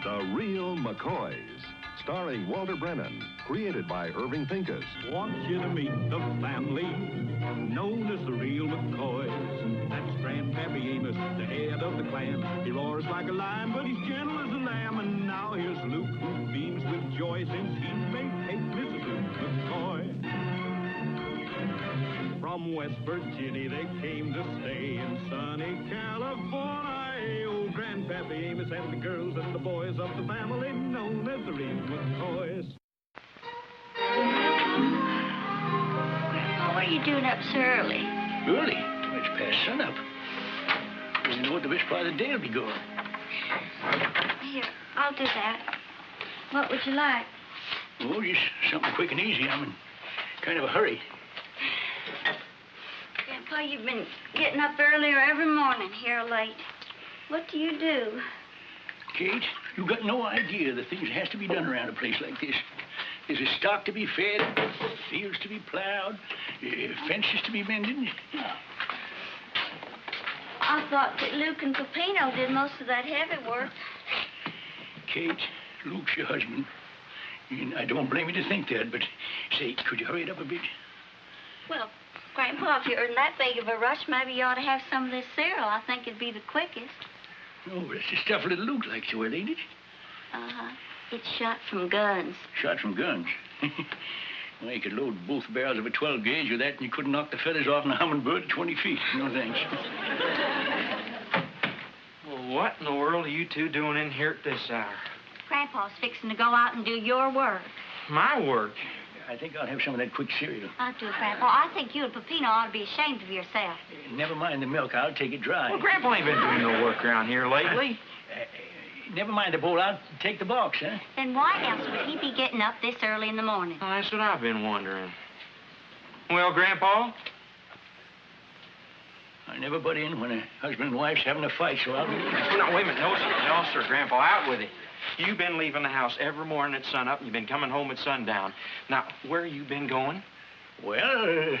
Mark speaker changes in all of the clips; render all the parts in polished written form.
Speaker 1: The Real McCoys, starring Walter Brennan, created by Irving Pincus.
Speaker 2: Want you to meet the family known as the Real McCoys. That's Grandpappy Amos, the head of the clan. He roars like a lion, but he's gentle as a lamb. And now here's Luke, who beams with joy since he made Mrs. Luke McCoy. From West Virginia they came to stay in sunny California. Old Grandpappy Amos and the girls and the boys of the family known as the Real McCoys.
Speaker 3: Grandpa, what are you doing up so early?
Speaker 4: Early? It's past sunup. You know what the best part of the day will be going.
Speaker 3: Here, I'll do that. What would you like?
Speaker 4: Oh, just something quick and easy. I'm in kind of a hurry.
Speaker 3: Grandpa, you've been getting up earlier every morning here late. What do you do?
Speaker 4: Kate, you got no idea the things that has to be done around a place like this. There's a stock to be fed, fields to be plowed, fences to be mended.
Speaker 3: I thought that Luke and Peppino did most of that heavy work.
Speaker 4: Kate, Luke's your husband. And I don't blame you to think that, but say, could you hurry it up a bit?
Speaker 3: Well, Grandpa, if you're in that big of a rush, maybe you ought to have some of this cereal. I think it'd be the quickest.
Speaker 4: Oh, that's the stuff little Luke likes to wear, ain't it?
Speaker 3: Uh-huh. It's shot from guns.
Speaker 4: Shot from guns? Well, you could load both barrels of a 12 gauge with that, and you couldn't knock the feathers off a hummingbird at 20 feet. No thanks.
Speaker 5: Well, what in the world are you two doing in here at this hour?
Speaker 3: Grandpa's fixing to go out and do your work.
Speaker 5: My work?
Speaker 4: I think I'll have some of that quick cereal.
Speaker 3: I'll do it, Grandpa. I think you and Peppino ought to be ashamed of yourself.
Speaker 4: Never mind the milk. I'll take it dry.
Speaker 5: Well, Grandpa ain't been doing no work around here lately.
Speaker 4: Never mind the bowl. I'll take the box, huh?
Speaker 3: Then why else would he be getting up this early in the morning?
Speaker 5: Well, that's what I've been wondering. Well, Grandpa?
Speaker 4: I never butt in when a husband and wife's having a fight, so I'll...
Speaker 5: No, wait a minute. No, sir, Grandpa. Out with it. You've been leaving the house every morning at sunup, and you've been coming home at sundown. Now, where you been going?
Speaker 4: Well,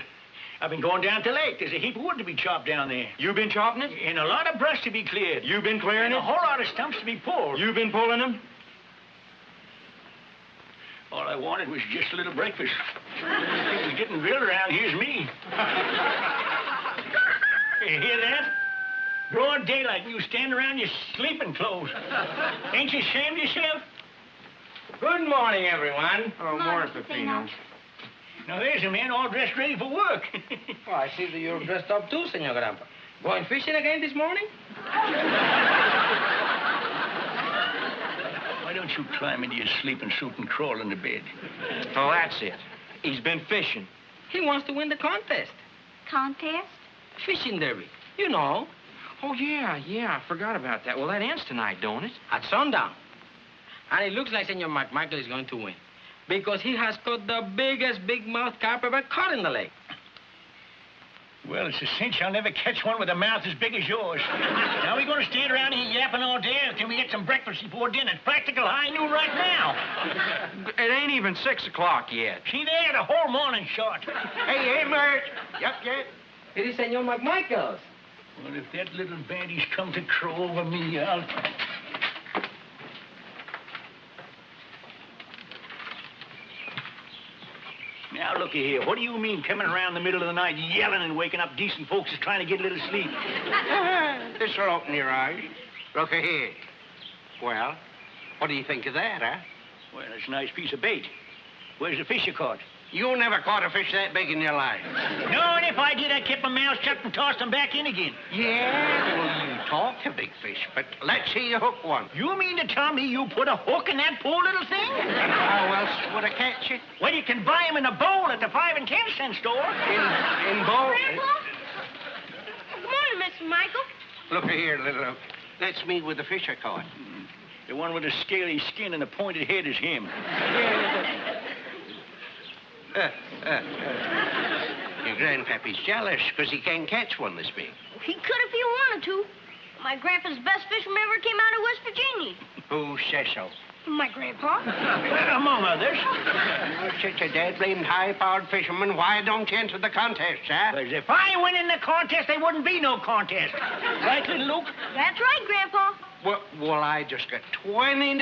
Speaker 4: I've been going down to the lake. There's a heap of wood to be chopped down there.
Speaker 5: You been chopping it?
Speaker 4: And a lot of brush to be cleared.
Speaker 5: You been clearing it?
Speaker 4: And a whole lot of stumps to be pulled.
Speaker 5: You been pulling them?
Speaker 4: All I wanted was just a little breakfast. It was getting grilled around here's me. You hear that? Broad daylight, and you stand around your sleeping clothes. Ain't you ashamed of yourself?
Speaker 6: Good morning, everyone.
Speaker 5: Oh, morning, Peppino.
Speaker 4: Now, there's a man all dressed ready for work.
Speaker 6: Well, I see that you're dressed up too, Senor Grandpa. Going fishing again this morning?
Speaker 4: Why don't you climb into your sleeping suit and crawl into bed?
Speaker 5: Oh, that's it. He's been fishing.
Speaker 6: He wants to win the contest.
Speaker 3: Contest?
Speaker 6: Fishing derby. You know.
Speaker 5: Oh, yeah, I forgot about that. Well, that ends tonight, don't it?
Speaker 6: At sundown. And it looks like Senor McMichael is going to win. Because he has caught the biggest big-mouthed carp ever caught in the lake.
Speaker 4: Well, it's a cinch I'll never catch one with a mouth as big as yours. Now we're going to stand around here yapping all day until we get some breakfast before dinner. It's practical high noon right now.
Speaker 5: It ain't even 6 o'clock yet.
Speaker 4: See there? The whole morning short.
Speaker 6: Hey, Mert. Yep. It is Senor McMichael's.
Speaker 4: Well, if that little bandit's come to crow over me, I'll... Now, looky here. What do you mean coming around the middle of the night yelling and waking up decent folks just trying to get a little sleep?
Speaker 7: This'll open your eyes. Looky here. Well, what do you think of that, huh?
Speaker 4: Well, it's a nice piece of bait. Where's the fish you caught?
Speaker 7: You never caught a fish that big in your life.
Speaker 4: No, and if I did, I'd keep my mouth shut and toss them back in again.
Speaker 7: Yeah? Well, you talk to big fish, but let's see you hook one.
Speaker 4: You mean to tell me you put a hook in that poor little thing?
Speaker 7: How else would I catch it?
Speaker 4: Well, you can buy them in a bowl at the 5 and 10 cent store.
Speaker 7: In bowl?
Speaker 3: Grandpa? Good morning, Mr. Michael.
Speaker 7: Looky here, little. That's me with the fish I caught.
Speaker 4: The one with the scaly skin and the pointed head is him.
Speaker 7: Your grandpappy's jealous because he can't catch one this big.
Speaker 3: He could if he wanted to. My grandpa's best fisherman ever came out of West Virginia.
Speaker 7: Who says so?
Speaker 3: My grandpa.
Speaker 4: Among others.
Speaker 7: Such a dead-blamed high-powered fisherman, why don't you enter the contest, huh?
Speaker 4: Because if I win in the contest, there wouldn't be no contest. Right, little Luke?
Speaker 3: That's right, Grandpa.
Speaker 7: Well, I just got $20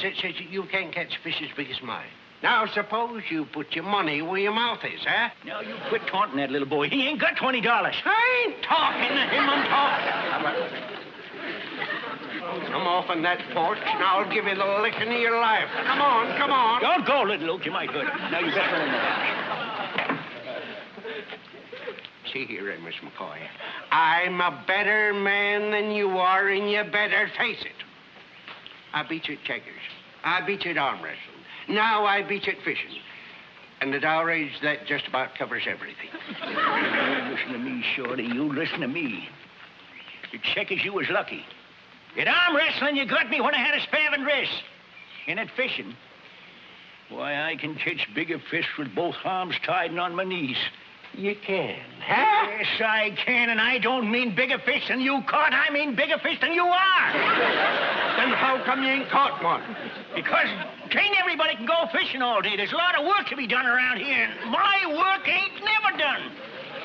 Speaker 7: that says you can't catch fish as big as mine. Now, suppose you put your money where your mouth is, huh?
Speaker 4: Now, you quit taunting that little boy. He ain't got $20.
Speaker 7: I ain't talking to him, I'm talking. Come off on that porch, and I'll give you the licking of your life. Come on, come on.
Speaker 4: Don't go, little Luke. You might hurt him. Now, you better run in the house.
Speaker 7: See here, Miss McCoy. I'm a better man than you are, and you better face it. I beat you at checkers. I beat you at arm wrestling. Now I beat you at fishing. And at our age, that just about covers everything.
Speaker 4: You listen to me, Shorty. You listen to me. At checkers, you was lucky. At arm wrestling, you got me when I had a spavined wrist. And at fishing, why, I can catch bigger fish with both arms tied on my knees.
Speaker 7: You can, huh?
Speaker 4: Yes, I can, and I don't mean bigger fish than you caught. I mean bigger fish than you are.
Speaker 7: Then how come you ain't caught one?
Speaker 4: Because ain't everybody can go fishing all day. There's a lot of work to be done around here, and my work ain't never done.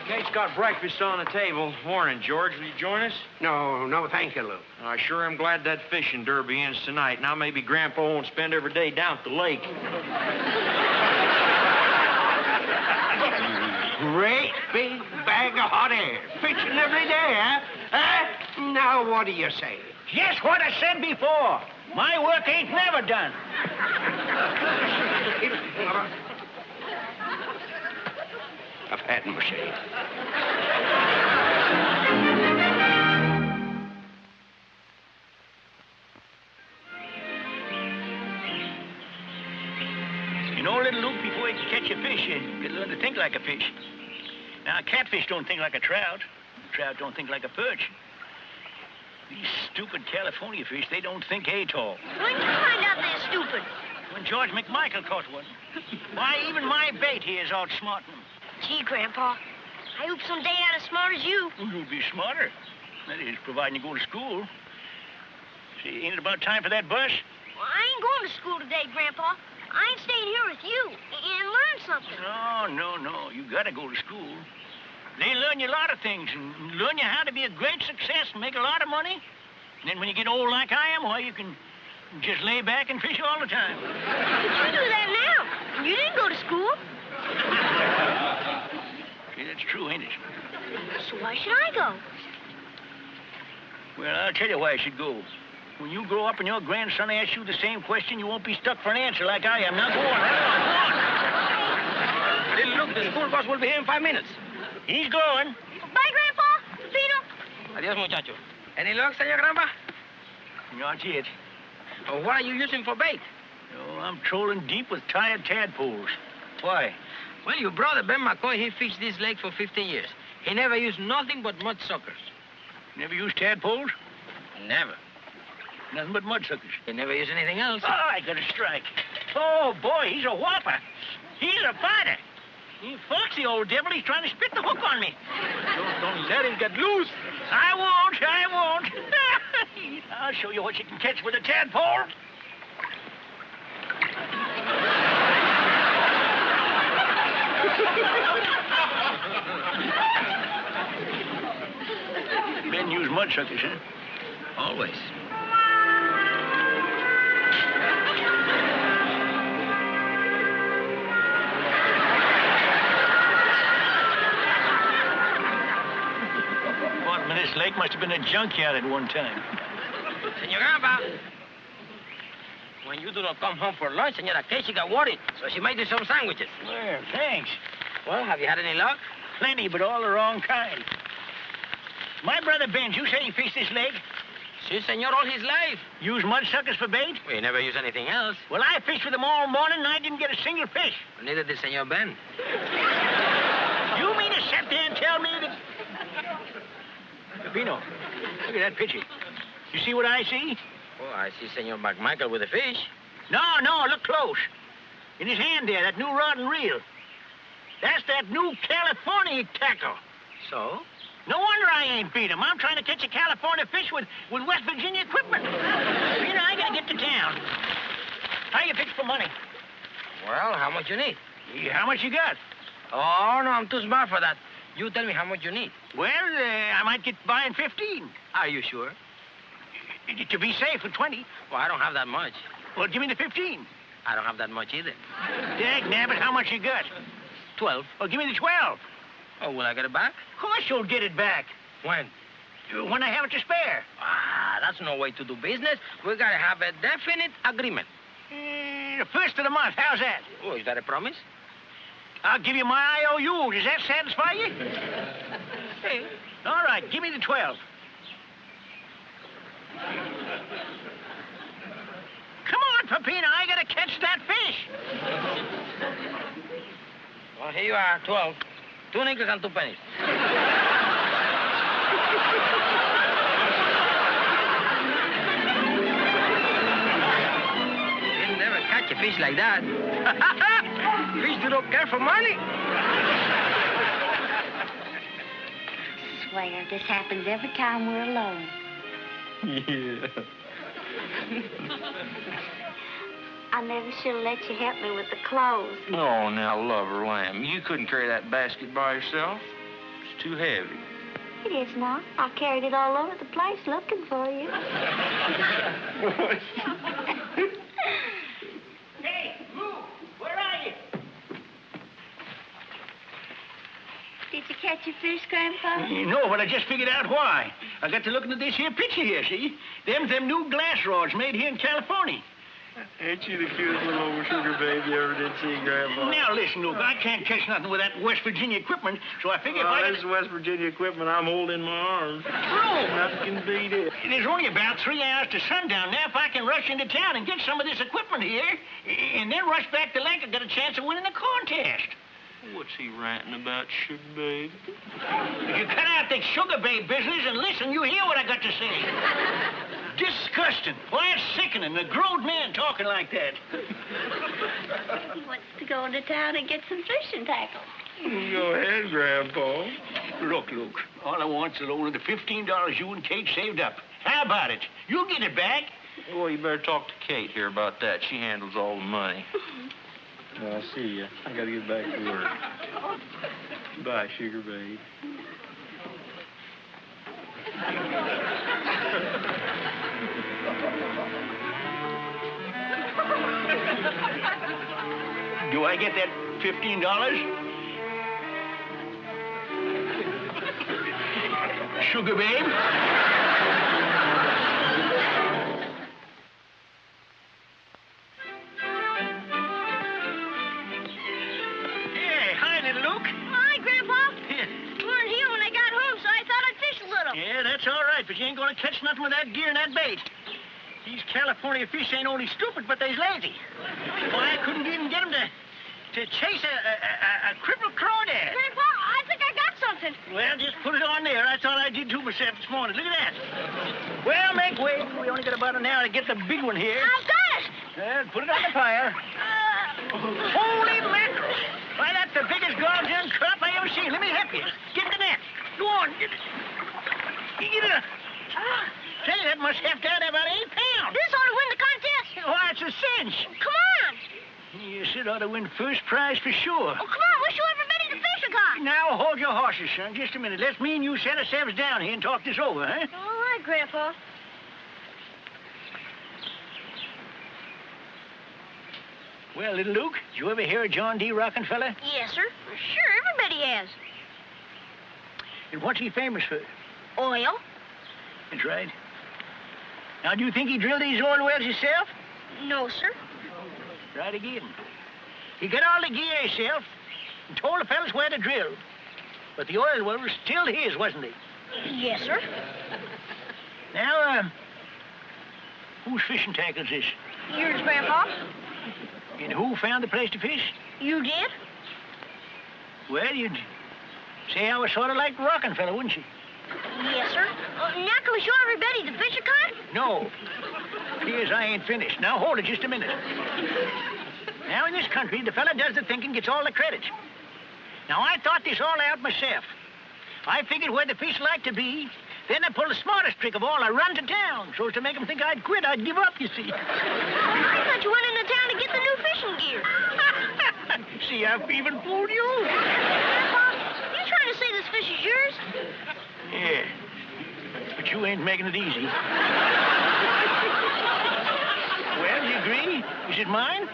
Speaker 5: Kate's got breakfast on the table. Morning, George. Will you join us?
Speaker 7: No, thank you, Luke.
Speaker 5: I sure am glad that fishing derby ends tonight. Now maybe Grandpa won't spend every day down at the lake.
Speaker 7: Great big bag of hot air. Fishing every day, huh? Huh? Now, what do you say?
Speaker 4: Just what I said before. My work ain't never done.
Speaker 7: I've had my shave.
Speaker 4: You know, little Luke, before you can catch a fish, you can learn to think like a fish. Now, a catfish don't think like a trout. A trout don't think like a perch. These stupid California fish, they don't think at all.
Speaker 3: When did you find out they're stupid?
Speaker 4: When George McMichael caught one. Why, even my bait here is outsmarting them.
Speaker 3: Gee, Grandpa, I hope someday I'm as smart as you.
Speaker 4: You'd be smarter. That is, providing you go to school. See, ain't it about time for that bus?
Speaker 3: Well, I ain't going to school today, Grandpa. I ain't staying here with you and learn something.
Speaker 4: No. You gotta go to school. They learn you a lot of things and learn you how to be a great success and make a lot of money. And then when you get old like I am, why, you can just lay back and fish all the time.
Speaker 3: But you do that now. And you didn't go to school.
Speaker 4: See, that's true, ain't it?
Speaker 3: So why should I go?
Speaker 4: Well, I'll tell you why I should go. When you grow up and your grandson asks you the same question, you won't be stuck for an answer like I am. Now, go on.
Speaker 6: Little Luke, the school bus will be here in 5 minutes.
Speaker 4: He's going.
Speaker 3: Bye, Grandpa. Peter.
Speaker 6: Adios, muchacho. Any luck, Senor Grandpa?
Speaker 4: Not yet.
Speaker 6: Oh, what are you using for bait?
Speaker 4: Oh, I'm trolling deep with tired tadpoles. Why?
Speaker 6: Well, your brother, Ben McCoy, he fished this lake for 15 years. He never used nothing but mud suckers.
Speaker 4: Never used tadpoles?
Speaker 6: Never.
Speaker 4: Nothing but mudsuckers.
Speaker 6: He never used anything else.
Speaker 4: Oh, I got a strike. Oh, boy, he's a whopper. He's a fighter. He foxy old devil. He's trying to spit the hook on me. Don't let him get loose. I won't. I'll show you what you can catch with a tadpole. Ben used mudsuckers, huh?
Speaker 6: Always.
Speaker 4: This lake must have been a junkyard at one time.
Speaker 6: Senor Grandpa, when you do not come home for lunch, Senora Casey got worried, so she made you some sandwiches.
Speaker 4: Well, thanks.
Speaker 6: Well, have you had any luck?
Speaker 4: Plenty, but all the wrong kind. My brother Ben, you say he fished this lake?
Speaker 6: Si, senor, all his life.
Speaker 4: Use mudsuckers for bait?
Speaker 6: Well, he never used anything else.
Speaker 4: Well, I fished with them all morning, and I didn't get a single fish.
Speaker 6: Well, neither did Senor Ben.
Speaker 4: You mean to sit there and tell me that... Pepino, look at that picture. You see what I see?
Speaker 6: Oh, I see Senor McMichael with a fish.
Speaker 4: No, look close. In his hand there, that new rod and reel. That's that new California tackle.
Speaker 6: So?
Speaker 4: No wonder I ain't beat him. I'm trying to catch a California fish with West Virginia equipment. Peter, I gotta get to town. How you fix for money?
Speaker 6: Well, how much you need?
Speaker 4: How much you got?
Speaker 6: Oh, no, I'm too smart for that. You tell me how much you need.
Speaker 4: Well, I might get by in 15.
Speaker 6: Are you sure?
Speaker 4: To be safe for 20.
Speaker 6: Well, I don't have that much.
Speaker 4: Well, give me the 15.
Speaker 6: I don't have that much either.
Speaker 4: Dag nabbit, how much you got?
Speaker 6: 12.
Speaker 4: Well, give me the 12.
Speaker 6: Oh, will I get it back?
Speaker 4: Of course you'll get it back.
Speaker 6: When?
Speaker 4: When I have it to spare.
Speaker 6: That's no way to do business. We gotta have a definite agreement.
Speaker 4: The first of the month, how's that?
Speaker 6: Oh, is that a promise?
Speaker 4: I'll give you my IOU. Does that satisfy you?
Speaker 6: Hey.
Speaker 4: All right, give me the 12. Come on, Peppino, I gotta catch that fish.
Speaker 6: Well, here you are, 12. 2 nickels and 2 pennies. You'll never catch a fish like that. Fish do not care for money.
Speaker 3: Swear, this happens every time we're alone.
Speaker 5: Yeah.
Speaker 3: I never should have let you help me with the clothes.
Speaker 5: Oh, now, lover lamb, you couldn't carry that basket by yourself. It's too heavy.
Speaker 3: It is not. I carried it all over the place looking for you.
Speaker 4: Hey, Lou, where are you?
Speaker 3: Did you catch your fish, Grandpa?
Speaker 4: No, but I just figured out why. I got to looking at this here picture here, see? Them new glass rods made here in California.
Speaker 5: Ain't you the cutest little old sugar babe you ever did see, Grandpa?
Speaker 4: Now, listen, Luke, I can't catch nothing with that West Virginia equipment, so I figure if I...
Speaker 5: This is West Virginia equipment I'm holding in my arms.
Speaker 4: True.
Speaker 5: Nothing can beat it.
Speaker 4: There's only about 3 hours to sundown. Now, if I can rush into town and get some of this equipment here, and then rush back to lake, I've got a chance of winning the contest.
Speaker 5: What's he ranting about, sugar babe?
Speaker 4: If you cut out that sugar babe business and listen, you hear what I got to say. Disgusting. Why, it's sickening. A grown man talking like that.
Speaker 3: He wants to go into town and get some fishing tackle.
Speaker 5: Go ahead, Grandpa.
Speaker 4: Look, Luke, all I want's only the $15 you and Kate saved up. How about it? You'll get it back.
Speaker 5: Well, you better talk to Kate here about that. She handles all the money. Well, I'll see you. I gotta get back to work. Bye, sugar babe.
Speaker 4: Do I get that $15? Sugar babe? Hey, hi, little Luke.
Speaker 3: Hi, Grandpa. You weren't here when I got home, so I thought I'd fish a little.
Speaker 4: Yeah, that's all right, but you ain't gonna catch nothing with that gear and that bait. These California fish ain't only stupid, but they's lazy. Why, I couldn't even get them to chase a crippled crawdad.
Speaker 3: Grandpa, I think I got something.
Speaker 4: Well, just put it on there. I thought I did too myself this morning. Look at that. Well, make way. We only got about an hour to get the big one here.
Speaker 3: I've got it.
Speaker 4: Well, put it on the fire. Holy mackerel. Why, that's the biggest goddamn crop I ever seen. Let me help you. Get the net. Go on, get it. You get it up. Tell you, that must have to add about 8 pounds.
Speaker 3: This ought to win the contest.
Speaker 4: Why, it's a cinch.
Speaker 3: Come on.
Speaker 4: You said ought to win first prize for sure.
Speaker 3: Oh, come on. We'll show everybody the fish we caught.
Speaker 4: Now, hold your horses, son. Just a minute. Let's me and you set ourselves down here and talk this over, huh?
Speaker 3: All right, Grandpa.
Speaker 4: Well, little Luke, did you ever hear of John D. Rockefeller?
Speaker 3: Yes, sir. Sure, everybody has.
Speaker 4: And what's he famous for?
Speaker 3: Oil?
Speaker 4: That's right. Now, do you think he drilled these oil wells himself?
Speaker 3: No, sir.
Speaker 4: Right again. He got all the gear himself and told the fellas where to drill. But the oil well was still his, wasn't he?
Speaker 3: Yes, sir.
Speaker 4: Now, whose fishing tackle is this?
Speaker 3: Yours, Grandpa.
Speaker 4: And who found the place to fish?
Speaker 3: You did?
Speaker 4: Well, you'd say I was sort of like Rockefeller, wouldn't you?
Speaker 3: Yes, sir. Now can we show everybody the fish we caught?
Speaker 4: No. Appears I ain't finished. Now, hold it just a minute. Now, in this country, the fella does the thinking, gets all the credit. Now, I thought this all out myself. I figured where the fish like to be. Then I pulled the smartest trick of all. I run to town so as to make them think I'd quit. I'd give up, you see.
Speaker 3: I thought you went into town to get the new fishing gear.
Speaker 4: See, I've even fooled you.
Speaker 3: Grandpa, you trying to say this fish is yours?
Speaker 4: Yeah. But you ain't making it easy. it mine?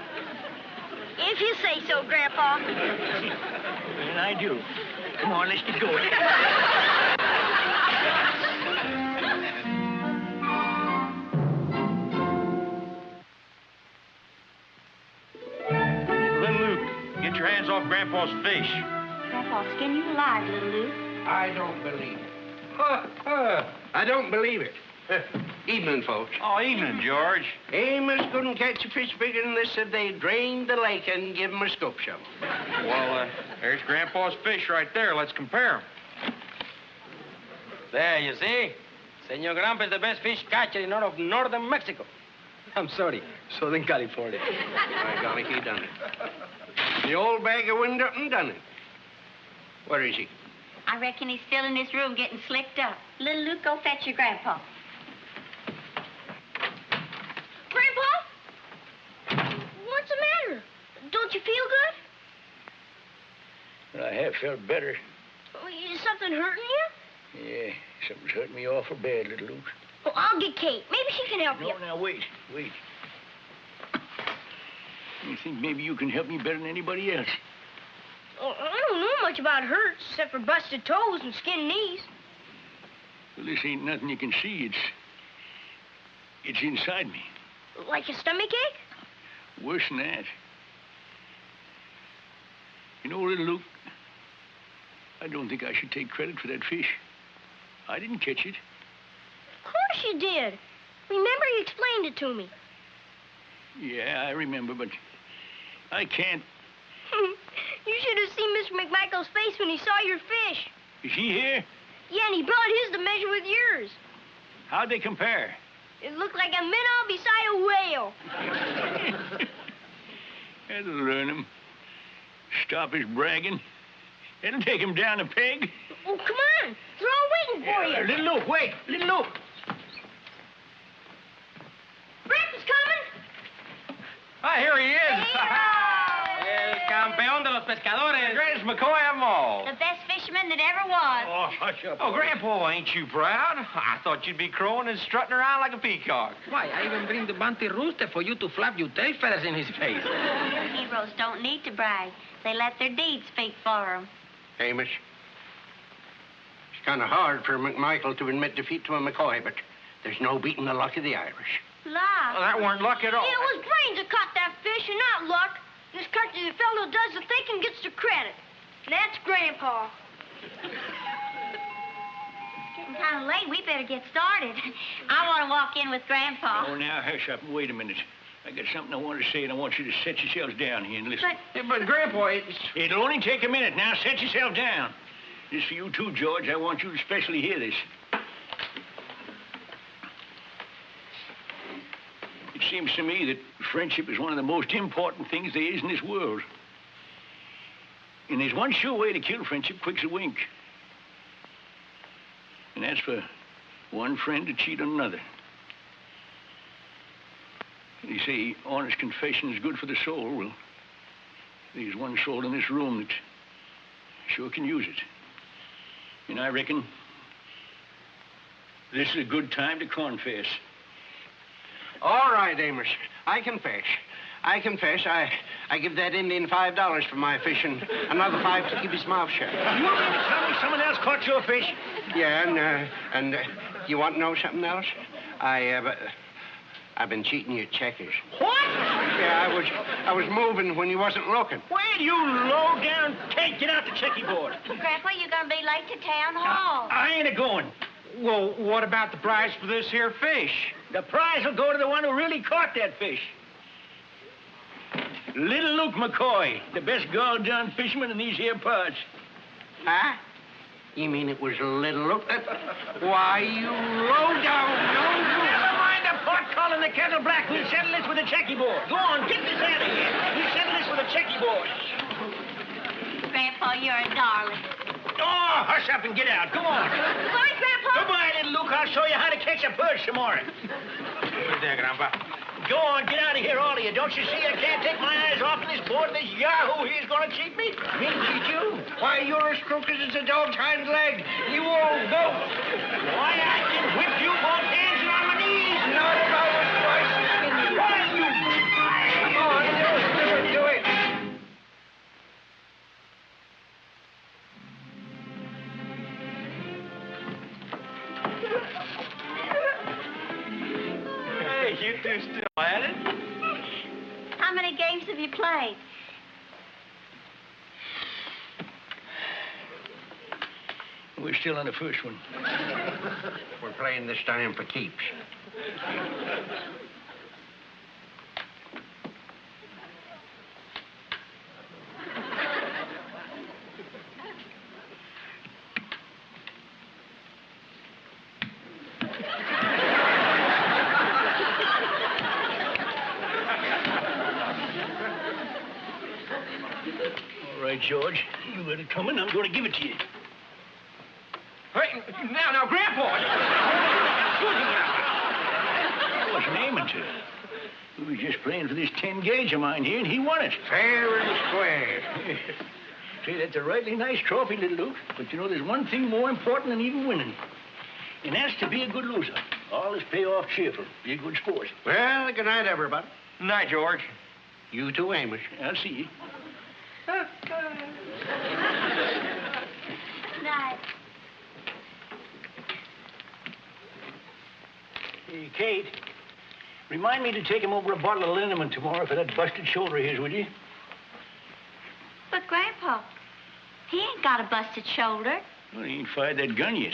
Speaker 8: If you say so, Grandpa.
Speaker 4: And I do. Come on, let's get going.
Speaker 5: Little Luke, get your hands off Grandpa's fish.
Speaker 3: Grandpa, skin you alive, little Luke.
Speaker 7: I don't believe it. I don't believe it. Evening, folks.
Speaker 5: Oh, evening, George.
Speaker 7: Amos couldn't catch a fish bigger than this if they drained the lake and give him a scoop shovel.
Speaker 5: Well, there's Grandpa's fish right there. Let's compare 'em.
Speaker 6: There, you see? Senor Grandpa is the best fish catcher in all of northern Mexico. I'm sorry, Southern California.
Speaker 7: By golly, he done it. The old bag of wind up and done it. Where is he?
Speaker 3: I reckon he's still in his room getting slicked up. Little Luke, go fetch your grandpa.
Speaker 8: Grandpa? What's the matter? Don't you feel good?
Speaker 4: I have felt better.
Speaker 8: Is something hurting you?
Speaker 4: Yeah, something's hurting me awful bad, little Luke.
Speaker 8: Well, I'll get Kate. Maybe she can help you.
Speaker 4: No, now, wait. You think maybe you can help me better than anybody else?
Speaker 8: Oh, I don't know much about hurts, except for busted toes and skinned knees.
Speaker 4: Well, this ain't nothing you can see. It's inside me.
Speaker 8: Like a stomachache?
Speaker 4: Worse than that. You know, little Luke, I don't think I should take credit for that fish. I didn't catch it.
Speaker 8: Of course you did. Remember you explained it to me.
Speaker 4: Yeah, I remember, but I can't.
Speaker 8: You should have seen Mr. McMichael's face when he saw your fish.
Speaker 4: Is he here?
Speaker 8: Yeah, and he brought his to measure with yours.
Speaker 4: How'd they compare?
Speaker 8: It looked like a minnow beside a whale.
Speaker 4: That'll learn him. Stop his bragging. That'll take him down a peg.
Speaker 8: Oh, come on. They're all waiting for you.
Speaker 4: Little Luke, wait. Little Luke.
Speaker 8: Grandpa's coming.
Speaker 5: Ah, here he is.
Speaker 6: El campeón de los pescadores.
Speaker 5: The greatest McCoy of them all.
Speaker 3: The best fisherman that ever was.
Speaker 4: Oh, hush up.
Speaker 5: Oh, Grandpa, ain't you proud? I thought you'd be crowing and strutting around like a peacock.
Speaker 6: Why, I even bring the bounty rooster for you to flap your tail feathers in his face.
Speaker 3: Heroes don't need to brag. They let their deeds speak for them.
Speaker 7: Amos. It's kind of hard for McMichael to admit defeat to a McCoy, but there's no beating the luck of the Irish.
Speaker 3: Luck.
Speaker 5: Well, that weren't luck at all.
Speaker 8: It was brains that caught that fish and not luck. In this country, the fellow who does the thinking gets the credit. And that's Grandpa.
Speaker 3: Getting kind of late. We better get started. I want to walk in with Grandpa.
Speaker 4: Oh, now, hush up and wait a minute. I got something I want to say, and I want you to set yourselves down here and listen.
Speaker 5: But Grandpa,
Speaker 4: It'll only take a minute. Now, set yourself down. This is for you, too, George. I want you to especially hear this. It seems to me that friendship is one of the most important things there is in this world. And there's one sure way to kill friendship, quick as a wink. And that's for one friend to cheat on another. They say honest confession is good for the soul. Well, there's one soul in this room that sure can use it. And I reckon this is a good time to confess.
Speaker 7: All right, Amos. I confess. I give that Indian $5 for my fish and another $5 to keep his mouth shut.
Speaker 4: You mean to tell me someone else caught your fish?
Speaker 7: Yeah, and you want to know something else? I've been cheating you at checkers.
Speaker 4: What?
Speaker 7: Yeah, I was moving when you wasn't looking.
Speaker 4: Well, you low-down tank, get out the checkerboard.
Speaker 3: Grandpa, you're going to be late to town hall.
Speaker 4: I ain't a-going.
Speaker 5: well, what about the prize for this here fish?
Speaker 4: The prize will go to the one who really caught that fish. Little Luke McCoy, the best gall-done fisherman in these here parts.
Speaker 7: Huh? You mean it was Little Luke? Why, you low-down...
Speaker 4: Never mind the pot calling the kettle black. We'll settle this with a checkerboard. Go on, get this out of here. We'll settle this with a checkerboard.
Speaker 3: Grandpa, you're a darling.
Speaker 4: Oh, hush up and get out. Go on.
Speaker 8: Goodbye, Grandpa.
Speaker 4: Goodbye, little Luke. I'll show you how to catch a perch tomorrow.
Speaker 6: Who's there, Grandpa?
Speaker 4: Go on, get out of here, all of you. Don't you see I can't take my eyes off of this board? This yahoo, he's gonna cheat me.
Speaker 7: Me cheat you? Why, you're as crooked as a dog's hind leg. You old goat.
Speaker 4: Why, I can whip you both hands and on my knees.
Speaker 7: Not about as twice as skinny.
Speaker 4: Why, you...
Speaker 5: You two still at it?
Speaker 3: How many games have you played?
Speaker 4: We're still on the first one.
Speaker 7: We're playing this time for keeps.
Speaker 4: All right, George. You got it coming. I'm going to give it to you.
Speaker 6: Hey, now, Grandpa!
Speaker 4: I wasn't aiming to. We were just playing for this 10 gauge of mine here, and he won it.
Speaker 7: Fair and square.
Speaker 4: See, that's a rightly nice trophy, little Luke. But you know, there's one thing more important than even winning. And that's to be a good loser. Always pay off cheerful. Be a good sport.
Speaker 7: Well, good night, everybody.
Speaker 5: Night, George.
Speaker 7: You too, Amos.
Speaker 4: I'll see you.
Speaker 3: Night.
Speaker 4: Hey, Kate, remind me to take him over a bottle of liniment tomorrow for that busted shoulder of his, will you?
Speaker 3: But, Grandpa, he ain't got a busted shoulder.
Speaker 4: Well, he ain't fired that gun yet.